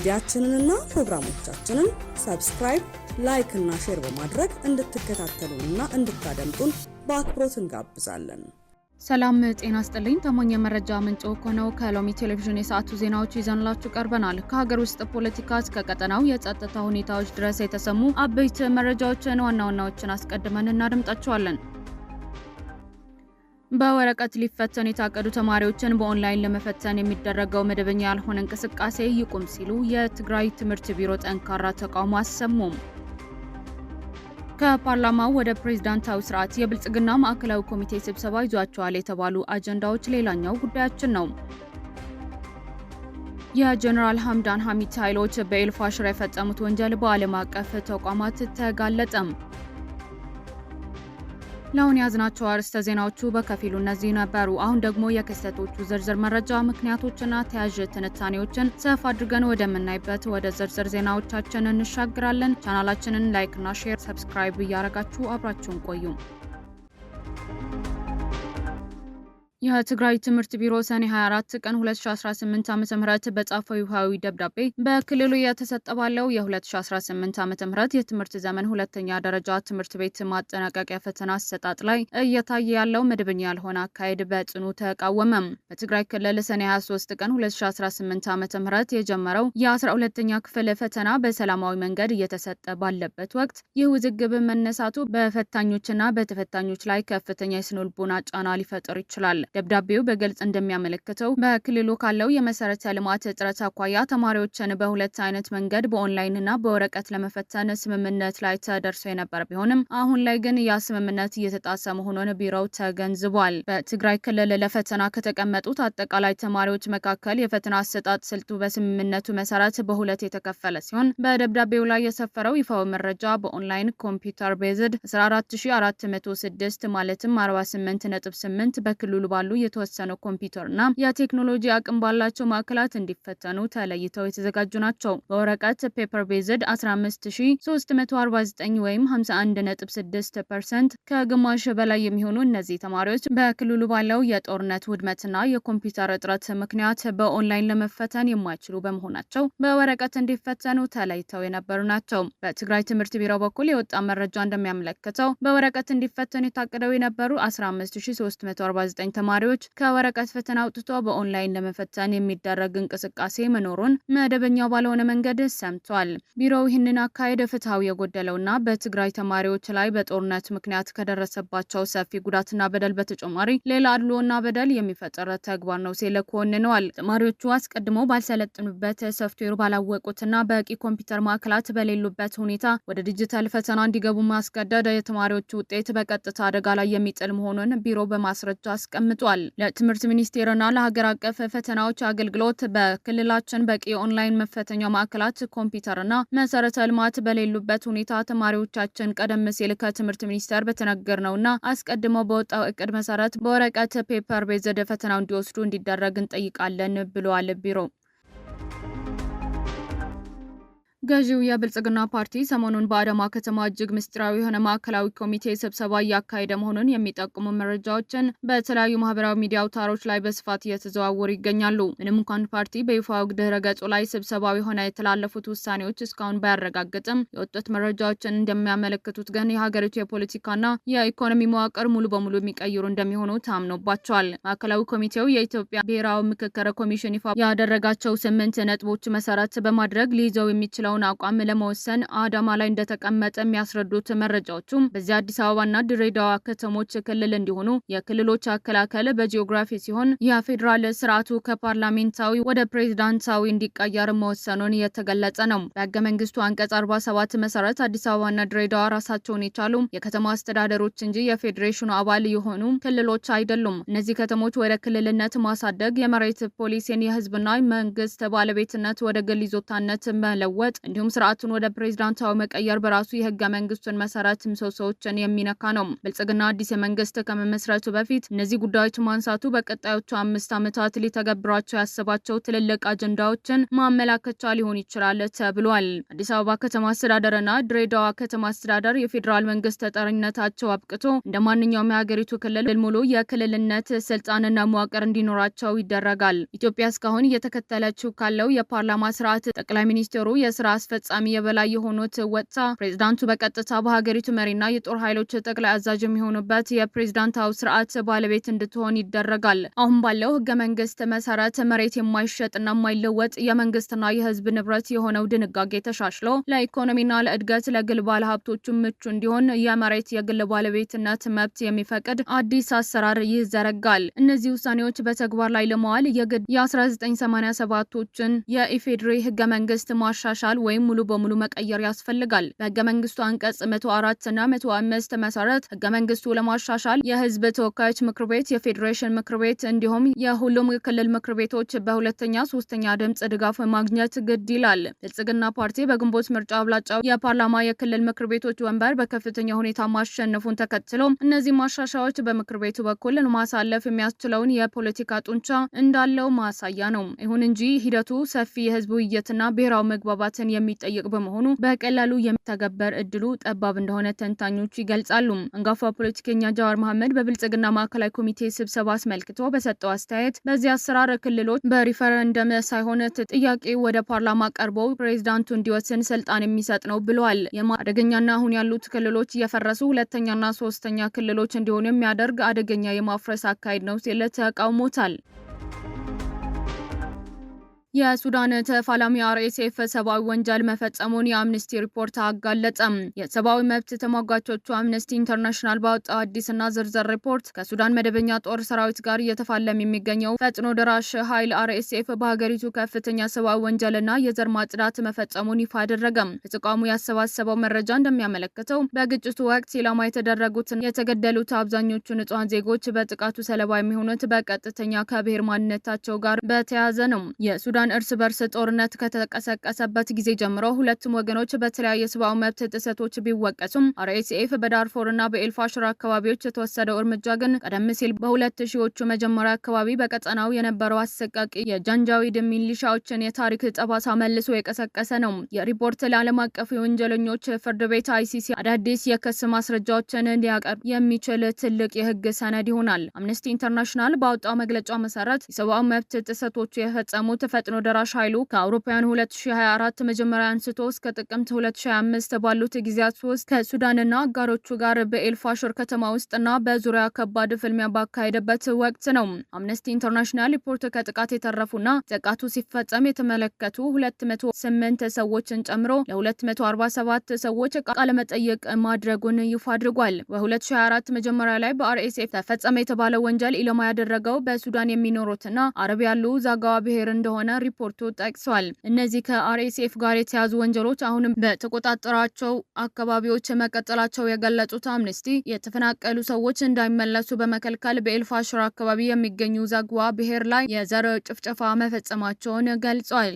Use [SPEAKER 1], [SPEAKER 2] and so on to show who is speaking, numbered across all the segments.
[SPEAKER 1] ሚዲያችንንና ፕሮግራሞቻችንን ሰብስክራይብ፣ ላይክ እና ሼር በማድረግ እንድትከታተሉንና እንድታደምጡን በአክብሮት እንጋብዛለን።
[SPEAKER 2] ሰላም ጤና ይስጥልኝ። ታማኝ መረጃ ምንጭ ሆነው ከሎሚ ቴሌቪዥን የሰዓቱ ዜናዎች ይዘንላችሁ ቀርበናል። ከሀገር ውስጥ ፖለቲካ እስከ ቀጠናው የጸጥታ ሁኔታዎች ድረስ የተሰሙ አበይት መረጃዎችን ዋናዎችን አስቀድመን እናደምጣቸዋለን። በወረቀት ሊፈተኑ የታቀዱ ተማሪዎችን በኦንላይን ለመፈተን የሚደረገው መደበኛ ያልሆነ እንቅስቃሴ ይቁም ሲሉ የትግራይ ትምህርት ቢሮ ጠንካራ ተቃውሞ አሰሙም። ከፓርላማው ወደ ፕሬዝዳንታዊ ስርዓት የብልጽግና ማዕከላዊ ኮሚቴ ስብሰባ ይዟቸዋል የተባሉ አጀንዳዎች ሌላኛው ጉዳያችን ነው። የጀነራል ሐምዳን ሐሚድ ኃይሎች በኤልፋሽር የፈጸሙት ወንጀል በዓለም አቀፍ ተቋማት ተጋለጠም። ለአሁን ያዝናቸው አርዕስተ ዜናዎቹ በከፊሉ እነዚህ ነበሩ። አሁን ደግሞ የክስተቶቹ ዝርዝር መረጃ ምክንያቶችና ተያያዥ ትንታኔዎችን ሰፋ አድርገን ወደምናይበት ወደ ዝርዝር ዜናዎቻችን እንሻግራለን። ቻናላችንን ላይክ እና ሼር፣ ሰብስክራይብ እያደረጋችሁ አብራችሁን ቆዩ። የትግራይ ትምህርት ቢሮ ሰኔ 24 ቀን 2018 ዓ.ም በጻፈው ይፋዊ ደብዳቤ በክልሉ የተሰጠ ባለው የ2018 ዓ.ም የትምህርት ዘመን ሁለተኛ ደረጃ ትምህርት ቤት ማጠናቀቂያ ፈተና አሰጣጥ ላይ እየታየ ያለው መደበኛ ያልሆነ አካሄድ በጽኑ ተቃወመም። በትግራይ ክልል ሰኔ 23 ቀን 2018 ዓ.ም የጀመረው የ12ኛ ክፍል ፈተና በሰላማዊ መንገድ እየተሰጠ ባለበት ወቅት ይህ ውዝግብ መነሳቱ በፈታኞችና በተፈታኞች ላይ ከፍተኛ የስነ-ልቦና ጫና ሊፈጥር ይችላል። ደብዳቤው በግልጽ እንደሚያመለክተው በክልሉ ካለው የመሰረተ ልማት እጥረት አኳያ ተማሪዎችን በሁለት አይነት መንገድ በኦንላይን እና በወረቀት ለመፈተን ስምምነት ላይ ተደርሶ የነበረ ቢሆንም አሁን ላይ ግን ያ ስምምነት እየተጣሰ መሆኑን ቢሮው ተገንዝቧል። በትግራይ ክልል ለፈተና ከተቀመጡት አጠቃላይ ተማሪዎች መካከል የፈተና አሰጣጥ ስልቱ በስምምነቱ መሰረት በሁለት የተከፈለ ሲሆን በደብዳቤው ላይ የሰፈረው ይፋው መረጃ በኦንላይን ኮምፒውተር ቤዝድ 14406 ማለትም 48.8 በክልሉ ባሉ የተወሰኑ ኮምፒውተርና የቴክኖሎጂ አቅም ባላቸው ማዕከላት እንዲፈተኑ ተለይተው የተዘጋጁ ናቸው። በወረቀት ፔፐር ቤዝድ 15349 ወይም 51.6% ከግማሽ በላይ የሚሆኑ እነዚህ ተማሪዎች በክልሉ ባለው የጦርነት ውድመትና የኮምፒውተር እጥረት ምክንያት በኦንላይን ለመፈተን የማይችሉ በመሆናቸው በወረቀት እንዲፈተኑ ተለይተው የነበሩ ናቸው። በትግራይ ትምህርት ቢሮ በኩል የወጣ መረጃ እንደሚያመለክተው በወረቀት እንዲፈተኑ የታቀደው የነበሩ 15349 ተማሪዎች ከወረቀት ፈተና አውጥቶ በኦንላይን ለመፈተን የሚደረግ እንቅስቃሴ መኖሩን መደበኛው ባልሆነ መንገድ ሰምቷል። ቢሮው ይህንን አካሄድ ፍትሐዊ የጎደለውና በትግራይ ተማሪዎች ላይ በጦርነት ምክንያት ከደረሰባቸው ሰፊ ጉዳትና በደል በተጨማሪ ሌላ አድሎና በደል የሚፈጠር ተግባር ነው ሲል ኮንነዋል። ተማሪዎቹ አስቀድሞ ባልሰለጥኑበት ሶፍትዌር ባላወቁትና በቂ ኮምፒውተር ማዕከላት በሌሉበት ሁኔታ ወደ ዲጂታል ፈተና እንዲገቡ ማስገደድ የተማሪዎቹ ውጤት በቀጥታ አደጋ ላይ የሚጥል መሆኑን ቢሮ በማስረጃ አስቀምጧል። ለትምህርት ሚኒስቴርና ለሀገር አቀፍ ፈተናዎች አገልግሎት በክልላችን በቂ ኦንላይን መፈተኛ ማዕከላት፣ ኮምፒውተርና መሰረተ ልማት በሌሉበት ሁኔታ ተማሪዎቻችን ቀደም ሲል ከትምህርት ሚኒስቴር በተነገርነውና አስቀድሞ በወጣው እቅድ መሰረት በወረቀት ፔፐር ቤዝድ ፈተናው እንዲወስዱ እንዲደረግ እንጠይቃለን ብለዋል ቢሮ። ገዢው የብልጽግና ፓርቲ ሰሞኑን በአዳማ ከተማ እጅግ ምስጢራዊ የሆነ ማዕከላዊ ኮሚቴ ስብሰባ እያካሄደ መሆኑን የሚጠቁሙ መረጃዎችን በተለያዩ ማህበራዊ ሚዲያ አውታሮች ላይ በስፋት እየተዘዋወሩ ይገኛሉ። ምንም እንኳን ፓርቲ በይፋዊ ድህረ ገጹ ላይ ስብሰባው የሆነ የተላለፉት ውሳኔዎች እስካሁን ባያረጋግጥም የወጡት መረጃዎችን እንደሚያመለክቱት ግን የሀገሪቱ የፖለቲካና የኢኮኖሚ መዋቅር ሙሉ በሙሉ የሚቀይሩ እንደሚሆኑ ታምኖባቸዋል። ማዕከላዊ ኮሚቴው የኢትዮጵያ ብሔራዊ ምክክር ኮሚሽን ይፋ ያደረጋቸው 8 ነጥቦች መሰረት በማድረግ ሊይዘው የሚችለው አቋም ለመወሰን አዳማ ላይ እንደተቀመጠ የሚያስረዱት መረጃዎቹም በዚህ አዲስ አበባና ድሬዳዋ ከተሞች ክልል እንዲሆኑ የክልሎች አከላከል በጂኦግራፊ ሲሆን የፌዴራል ስርዓቱ ከፓርላሜንታዊ ወደ ፕሬዝዳንታዊ እንዲቀየር መወሰኑን የተገለጸ ነው። በሕገ መንግስቱ አንቀጽ 47 መሰረት አዲስ አበባና ድሬዳዋ ራሳቸውን የቻሉ የከተማ አስተዳደሮች እንጂ የፌዴሬሽኑ አባል የሆኑ ክልሎች አይደሉም። እነዚህ ከተሞች ወደ ክልልነት ማሳደግ፣ የመሬት ፖሊሲን የህዝብና መንግስት ባለቤትነት ወደ ግል ይዞታነት መለወጥ እንዲሁም ስርዓቱን ወደ ፕሬዝዳንታዊ መቀየር በራሱ የህገ መንግስቱን መሰረት ምሰሶዎችን የሚነካ ነው። ብልጽግና አዲስ መንግስት ከመመስረቱ በፊት እነዚህ ጉዳዮች ማንሳቱ በቀጣዮቹ 5 ዓመታት ሊተገብራቸው ያሰባቸው ትልልቅ አጀንዳዎችን ማመላከቻ ሊሆን ይችላል ተብሏል። አዲስ አበባ ከተማ አስተዳደርና ድሬዳዋ ከተማ አስተዳደር የፌዴራል መንግስት ተጠሪነታቸው አብቅቶ እንደ ማንኛውም የሀገሪቱ ክልል ሙሉ የክልልነት ስልጣንና መዋቅር እንዲኖራቸው ይደረጋል። ኢትዮጵያ እስካሁን እየተከተለችው ካለው የፓርላማ ስርዓት ጠቅላይ ሚኒስትሩ የስራ አስፈጻሚ የበላይ የሆኑት ወጥታ ፕሬዝዳንቱ በቀጥታ በሀገሪቱ መሪና የጦር ኃይሎች ጠቅላይ አዛዥ የሚሆኑበት የፕሬዝዳንታዊ ስርዓት ባለቤት እንድትሆን ይደረጋል። አሁን ባለው ህገ መንግስት መሰረት መሬት የማይሸጥና የማይለወጥ የመንግስትና የህዝብ ንብረት የሆነው ድንጋጌ ተሻሽሎ ለኢኮኖሚና ለእድገት ለግል ባለሀብቶቹ ምቹ እንዲሆን የመሬት የግል ባለቤትነት መብት የሚፈቅድ አዲስ አሰራር ይዘረጋል። እነዚህ ውሳኔዎች በተግባር ላይ ለማዋል የግድ የ1987ቶችን የኢፌዴሪ ህገ መንግስት ማሻሻል ወይም ሙሉ በሙሉ መቀየር ያስፈልጋል። በህገ መንግስቱ አንቀጽ 104 እና 105 መሰረት ህገ መንግስቱ ለማሻሻል የህዝብ ተወካዮች ምክር ቤት፣ የፌዴሬሽን ምክር ቤት እንዲሁም የሁሉም ክልል ምክር ቤቶች በሁለተኛ ሶስተኛ ድምጽ ድጋፍ ማግኘት ግድ ይላል። ብልጽግና ፓርቲ በግንቦት ምርጫ አብላጫው የፓርላማ የክልል ምክር ቤቶች ወንበር በከፍተኛ ሁኔታ ማሸነፉን ተከትሎ እነዚህ ማሻሻያዎች በምክር ቤቱ በኩል ማሳለፍ የሚያስችለውን የፖለቲካ ጡንቻ እንዳለው ማሳያ ነው። ይሁን እንጂ ሂደቱ ሰፊ የህዝብ ውይይትና ብሔራዊ መግባባትን የሚጠይቅ በመሆኑ በቀላሉ የሚተገበር እድሉ ጠባብ እንደሆነ ተንታኞች ይገልጻሉ። አንጋፋ ፖለቲከኛ ጃዋር መሐመድ በብልጽግና ማዕከላዊ ኮሚቴ ስብሰባ አስመልክቶ በሰጠው አስተያየት በዚህ አሰራር ክልሎች በሪፈረንደም ሳይሆን ጥያቄ ወደ ፓርላማ ቀርቦ ፕሬዝዳንቱ እንዲወስን ስልጣን የሚሰጥ ነው ብለዋል። አደገኛና አሁን ያሉት ክልሎች እየፈረሱ ሁለተኛና ሶስተኛ ክልሎች እንዲሆኑ የሚያደርግ አደገኛ የማፍረስ አካሄድ ነው ሲል ተቃውሞታል። የሱዳን ተፋላሚ አርኤስኤፍ ሰብአዊ ወንጀል መፈጸሙን የአምነስቲ ሪፖርት አጋለጠም። የሰብአዊ መብት ተሟጋቾቹ አምነስቲ ኢንተርናሽናል ባወጣው አዲስና ዝርዝር ሪፖርት ከሱዳን መደበኛ ጦር ሰራዊት ጋር እየተፋለም የሚገኘው ፈጥኖ ደራሽ ኃይል አርኤስኤፍ በሀገሪቱ ከፍተኛ ሰብአዊ ወንጀልና የዘር ማጽዳት መፈጸሙን ይፋ አደረገም። ተቋሙ ያሰባሰበው መረጃ እንደሚያመለክተው በግጭቱ ወቅት ኢላማ የተደረጉትን የተገደሉት አብዛኞቹ ንጹሃን ዜጎች በጥቃቱ ሰለባ የሚሆኑት በቀጥተኛ ከብሔር ማንነታቸው ጋር በተያያዘ ነው። የሱዳን እርስ በርስ ጦርነት ከተቀሰቀሰበት ጊዜ ጀምሮ ሁለቱም ወገኖች በተለያየ ሰብአዊ መብት ጥሰቶች ቢወቀሱም አርኤስኤፍ በዳርፎርና በኤልፋሽር አካባቢዎች የተወሰደው እርምጃ ግን ቀደም ሲል በ2000ዎቹ መጀመሪያ አካባቢ በቀጠናው የነበረው አሰቃቂ የጃንጃዊድ ሚሊሻዎችን የታሪክ ጠባሳ መልሶ የቀሰቀሰ ነው። የሪፖርት ለዓለም አቀፍ የወንጀለኞች ፍርድ ቤት አይሲሲ አዳዲስ የክስ ማስረጃዎችን እንዲያቀርብ የሚችል ትልቅ የህግ ሰነድ ይሆናል። አምነስቲ ኢንተርናሽናል ባወጣው መግለጫ መሰረት የሰብአዊ መብት ጥሰቶቹ የፈጸሙት ፈጥኖ ደራሽ ኃይሉ ከአውሮፓውያን 2024 መጀመሪያ አንስቶ እስከ ጥቅምት 2025 ባሉት ጊዜያት ውስጥ ከሱዳንና አጋሮቹ ጋር በኤልፋሽር ከተማ ውስጥና በዙሪያ ከባድ ፍልሚያ ባካሄደበት ወቅት ነው። አምነስቲ ኢንተርናሽናል ሪፖርት ከጥቃት የተረፉና ጥቃቱ ሲፈጸም የተመለከቱ 208 ሰዎችን ጨምሮ ለ247 ሰዎች ቃለ መጠይቅ ማድረጉን ይፋ አድርጓል። በ2024 መጀመሪያ ላይ በአርኤስኤፍ ተፈጸመ የተባለው ወንጀል ኢላማ ያደረገው በሱዳን የሚኖሩትና አረብ ያሉ ዛጋዋ ብሔር እንደሆነ ሪፖርቱ ጠቅሷል። እነዚህ ከአርኤስኤፍ ጋር የተያዙ ወንጀሎች አሁንም በተቆጣጠራቸው አካባቢዎች መቀጠላቸው የገለጹት አምነስቲ የተፈናቀሉ ሰዎች እንዳይመለሱ በመከልከል በኤልፋሽር አካባቢ የሚገኙ ዛግዋ ብሔር ላይ የዘር ጭፍጨፋ መፈጸማቸውን ገልጿል።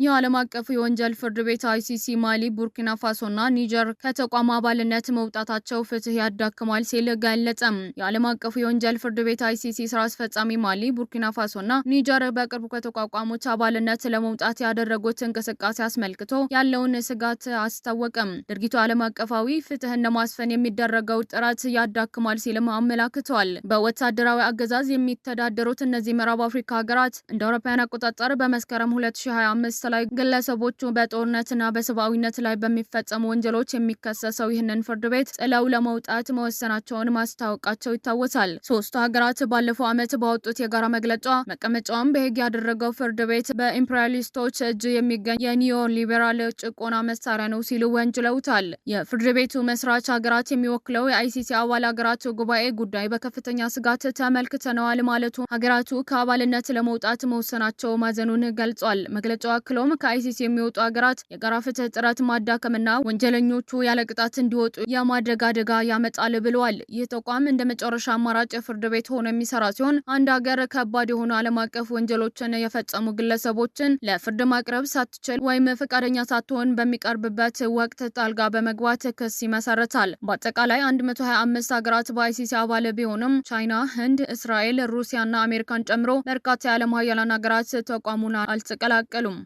[SPEAKER 2] የዓለም አቀፉ የወንጀል ፍርድ ቤት አይሲሲ ማሊ፣ ቡርኪና ፋሶና ኒጀር ከተቋም አባልነት መውጣታቸው ፍትህ ያዳክማል ሲል ገለጸም። የዓለም አቀፉ የወንጀል ፍርድ ቤት አይሲሲ ስራ አስፈጻሚ ማሊ፣ ቡርኪና ፋሶና ኒጀር በቅርቡ ከተቋቋሙት አባልነት ለመውጣት ያደረጉት እንቅስቃሴ አስመልክቶ ያለውን ስጋት አስታወቀም። ድርጊቱ ዓለም አቀፋዊ ፍትህን ለማስፈን የሚደረገው ጥረት ያዳክማል ሲልም አመላክተዋል። በወታደራዊ አገዛዝ የሚተዳደሩት እነዚህ ምዕራብ አፍሪካ ሀገራት እንደ አውሮፓውያን አቆጣጠር በመስከረም 2025 ላይ ግለሰቦቹ በጦርነትና በሰብአዊነት ላይ በሚፈጸሙ ወንጀሎች የሚከሰሰው ይህንን ፍርድ ቤት ጥለው ለመውጣት መወሰናቸውን ማስታወቃቸው ይታወሳል። ሶስቱ ሀገራት ባለፈው ዓመት ባወጡት የጋራ መግለጫ መቀመጫውን በሄግ ያደረገው ፍርድ ቤት በኢምፔሪያሊስቶች እጅ የሚገኝ የኒዮ ሊበራል ጭቆና መሳሪያ ነው ሲሉ ወንጅለውታል። የፍርድ ቤቱ መስራች ሀገራት የሚወክለው የአይሲሲ አባል ሀገራት ጉባኤ ጉዳይ በከፍተኛ ስጋት ተመልክተነዋል ማለቱ ሀገራቱ ከአባልነት ለመውጣት መወሰናቸው ማዘኑን ገልጿል። መግለጫው አክሎ አክሎም ከአይሲሲ የሚወጡ ሀገራት የጋራ ፍትህ ጥረት ማዳከምና ወንጀለኞቹ ያለ ቅጣት እንዲወጡ የማድረግ አደጋ ያመጣል ብለዋል። ይህ ተቋም እንደ መጨረሻ አማራጭ ፍርድ ቤት ሆኖ የሚሰራ ሲሆን አንድ ሀገር ከባድ የሆኑ ዓለም አቀፍ ወንጀሎችን የፈጸሙ ግለሰቦችን ለፍርድ ማቅረብ ሳትችል ወይም ፈቃደኛ ሳትሆን በሚቀርብበት ወቅት ጣልቃ በመግባት ክስ ይመሰርታል። በአጠቃላይ 125 ሀገራት በአይሲሲ አባል ቢሆኑም ቻይና፣ ህንድ፣ እስራኤል፣ ሩሲያና አሜሪካን ጨምሮ በርካታ የዓለም ሀያላን ሀገራት ተቋሙን አልተቀላቀሉም።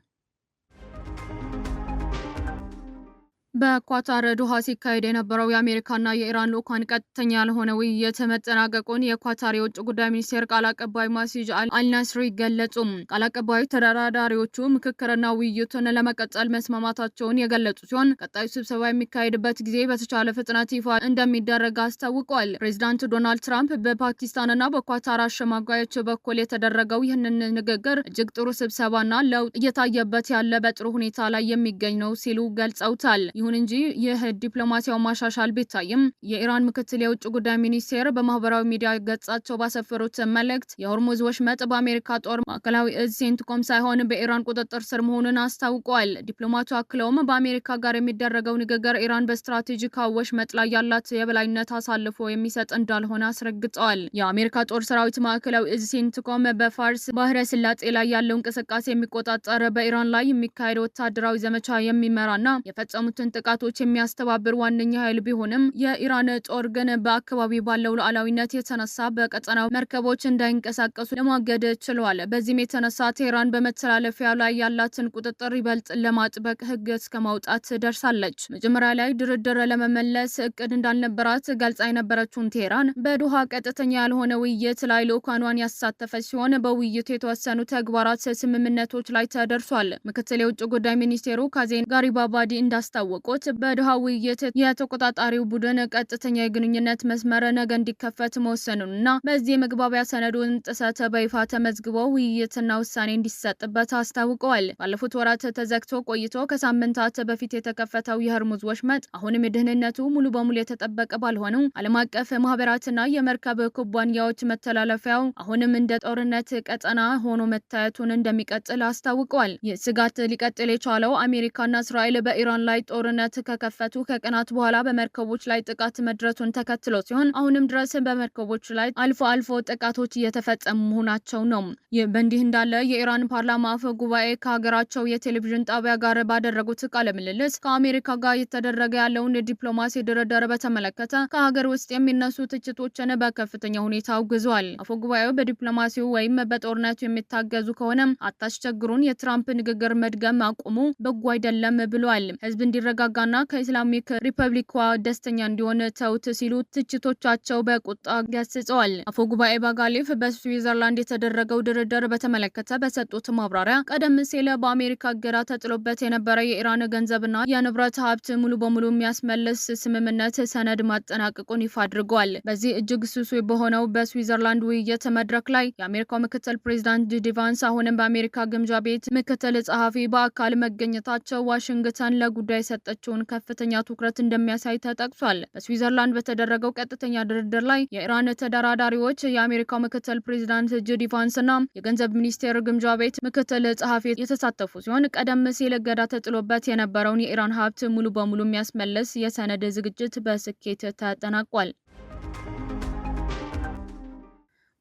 [SPEAKER 2] በኳታር ዶሃ ሲካሄድ የነበረው የአሜሪካና የኢራን ልዑካን ቀጥተኛ ያልሆነ ውይይት መጠናቀቁን የኳታር የውጭ ጉዳይ ሚኒስቴር ቃል አቀባይ ማሲጅ አልናስሪ ገለጹ። ቃል አቀባዩ ተደራዳሪዎቹ ምክክርና ውይይቱን ለመቀጠል መስማማታቸውን የገለጹ ሲሆን ቀጣዩ ስብሰባ የሚካሄድበት ጊዜ በተቻለ ፍጥነት ይፋ እንደሚደረግ አስታውቋል። ፕሬዚዳንት ዶናልድ ትራምፕ በፓኪስታንና በኳታር አሸማጋዮች በኩል የተደረገው ይህንን ንግግር እጅግ ጥሩ ስብሰባና ለውጥ እየታየበት ያለ በጥሩ ሁኔታ ላይ የሚገኝ ነው ሲሉ ገልጸውታል። ይሁን እንጂ ይህ ዲፕሎማሲያዊ ማሻሻል ቢታይም የኢራን ምክትል የውጭ ጉዳይ ሚኒስቴር በማህበራዊ ሚዲያ ገጻቸው ባሰፈሩት መልእክት የሆርሙዝ ወሽመጥ በአሜሪካ ጦር ማዕከላዊ እዝ ሴንትኮም ሳይሆን በኢራን ቁጥጥር ስር መሆኑን አስታውቀዋል። ዲፕሎማቱ አክለውም በአሜሪካ ጋር የሚደረገው ንግግር ኢራን በስትራቴጂካዊ ወሽመጥ ላይ ያላት የበላይነት አሳልፎ የሚሰጥ እንዳልሆነ አስረግጠዋል። የአሜሪካ ጦር ሰራዊት ማዕከላዊ እዝ ሴንትኮም በፋርስ ባህረ ስላጤ ላይ ያለው እንቅስቃሴ የሚቆጣጠር በኢራን ላይ የሚካሄድ ወታደራዊ ዘመቻ የሚመራና የፈጸሙትን ጥቃቶች የሚያስተባብር ዋነኛ ኃይል ቢሆንም የኢራን ጦር ግን በአካባቢ ባለው ሉዓላዊነት የተነሳ በቀጠናው መርከቦች እንዳይንቀሳቀሱ ለማገድ ችሏል። በዚህም የተነሳ ቴህራን በመተላለፊያ ላይ ያላትን ቁጥጥር ይበልጥ ለማጥበቅ ሕግ እስከ ማውጣት ደርሳለች። መጀመሪያ ላይ ድርድር ለመመለስ እቅድ እንዳልነበራት ገልጻ የነበረችውን ቴህራን በዶሃ ቀጥተኛ ያልሆነ ውይይት ላይ ልዑካኗን ያሳተፈች ሲሆን በውይይቱ የተወሰኑ ተግባራት ስምምነቶች ላይ ተደርሷል። ምክትል የውጭ ጉዳይ ሚኒስቴሩ ካዜን ጋሪባባዲ እንዳስታወቁት በዶሃ ውይይት የተቆጣጣሪው ቡድን ቀጥተኛ የግንኙነት መስመር ነገ እንዲከፈት መወሰኑንና በዚህ መግባቢያ ሰነዱን ጥሰት በይፋ ተመዝግበው ውይይትና ውሳኔ እንዲሰጥበት አስታውቀዋል። ባለፉት ወራት ተዘግቶ ቆይቶ ከሳምንታት በፊት የተከፈተው የሆርሙዝ ወሽመጥ አሁንም ደህንነቱ ሙሉ በሙሉ የተጠበቀ ባልሆኑ ዓለም አቀፍ ማህበራትና የመርከብ ኩባንያዎች መተላለፊያው አሁንም እንደ ጦርነት ቀጠና ሆኖ መታየቱን እንደሚቀጥል አስታውቀዋል። ይህ ስጋት ሊቀጥል የቻለው አሜሪካና እስራኤል በኢራን ላይ ጦርነት ከከፈቱ ከቀናት በኋላ በመርከቦች ላይ ጥቃት መድረሱን ተከትሎ ሲሆን አሁንም ድረስ በመርከቦች ላይ አልፎ አልፎ ጥቃቶች እየተፈጸሙ መሆናቸው ነው። ይህ በእንዲህ እንዳለ የኢራን ፓርላማ አፈ ጉባኤ ከሀገራቸው የቴሌቪዥን ጣቢያ ጋር ባደረጉት ቃለ ምልልስ ከአሜሪካ ጋር የተደረገ ያለውን ዲፕሎማሲ ድርድር በተመለከተ ከሀገር ውስጥ የሚነሱ ትችቶችን በከፍተኛ ሁኔታ አውግዘዋል። አፈ ጉባኤው በዲፕሎማሲው ወይም በጦርነቱ የሚታገዙ ከሆነ አታስቸግሩን፣ የትራምፕ ንግግር መድገም አቁሙ፣ በጎ አይደለም ብለዋል። ህዝብ እንዲረጋጋና ከኢስላሚክ ሪፐብሊኳ ደስተኛ እንዲሆን ተውት ሲሉ ትችቶቻቸው በቁጣ ገስጸዋል። አፈ ጉባኤ ባጋሊፍ በስዊዘርላንድ የተደረገው ድርድር በተመለከተ በሰጡት ማብራሪያ ቀደም ሲል በአሜሪካ እገዳ ተጥሎበት የነበረ የኢራን ገንዘብና የንብረት ሀብት ሙሉ በሙሉ የሚያስመልስ ስምምነት ሰነድ ማጠናቀቁን ይፋ አድርገዋል። በዚህ እጅግ ስሱ በሆነው በስዊዘርላንድ ውይይት መድረክ ላይ የአሜሪካው ምክትል ፕሬዚዳንት ጄዲ ቫንስ አሁንም በአሜሪካ ግምጃ ቤት ምክትል ጸሐፊ በአካል መገኘታቸው ዋሽንግተን ለጉዳይ የሰጠችውን ከፍተኛ ትኩረት እንደሚያሳይ ተጠቅሷል። በስዊዘርላንድ በተደረገው ቀጥተኛ ድርድር ላይ የኢራን ተደራዳሪዎች የአሜሪካው ምክትል ፕሬዚዳንት ጄዲ ቫንስ እና የገንዘብ ሚኒስቴር ግምጃ ቤት ምክትል ጸሐፊ የተሳተፉ ሲሆን ቀደም ሲል እገዳ ተጥሎበት የነበረውን የኢራን ሀብት ሙሉ በሙሉ የሚያስመልስ የሰነድ ዝግጅት በስኬት ተጠናቋል።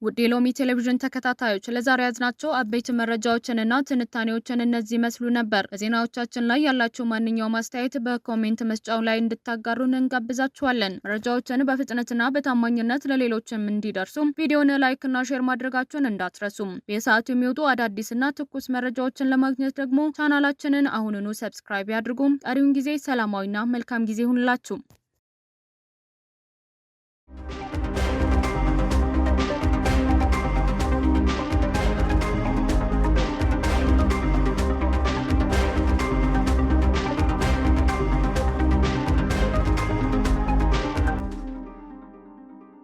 [SPEAKER 2] ውድ የሎሚ ቴሌቪዥን ተከታታዮች ለዛሬ ያዝናቸው አበይት መረጃዎችንና ትንታኔዎችን እነዚህ መስሉ ነበር። በዜናዎቻችን ላይ ያላችሁ ማንኛውም አስተያየት በኮሜንት መስጫው ላይ እንድታጋሩን እንጋብዛችኋለን። መረጃዎችን በፍጥነትና በታማኝነት ለሌሎችም እንዲደርሱ ቪዲዮን ላይክና ሼር ማድረጋችሁን እንዳትረሱም። በሰዓቱ የሚወጡ አዳዲስና ትኩስ መረጃዎችን ለማግኘት ደግሞ ቻናላችንን አሁኑኑ ሰብስክራይብ ያድርጉ። ቀሪውን ጊዜ ሰላማዊና መልካም ጊዜ ይሁንላችሁ።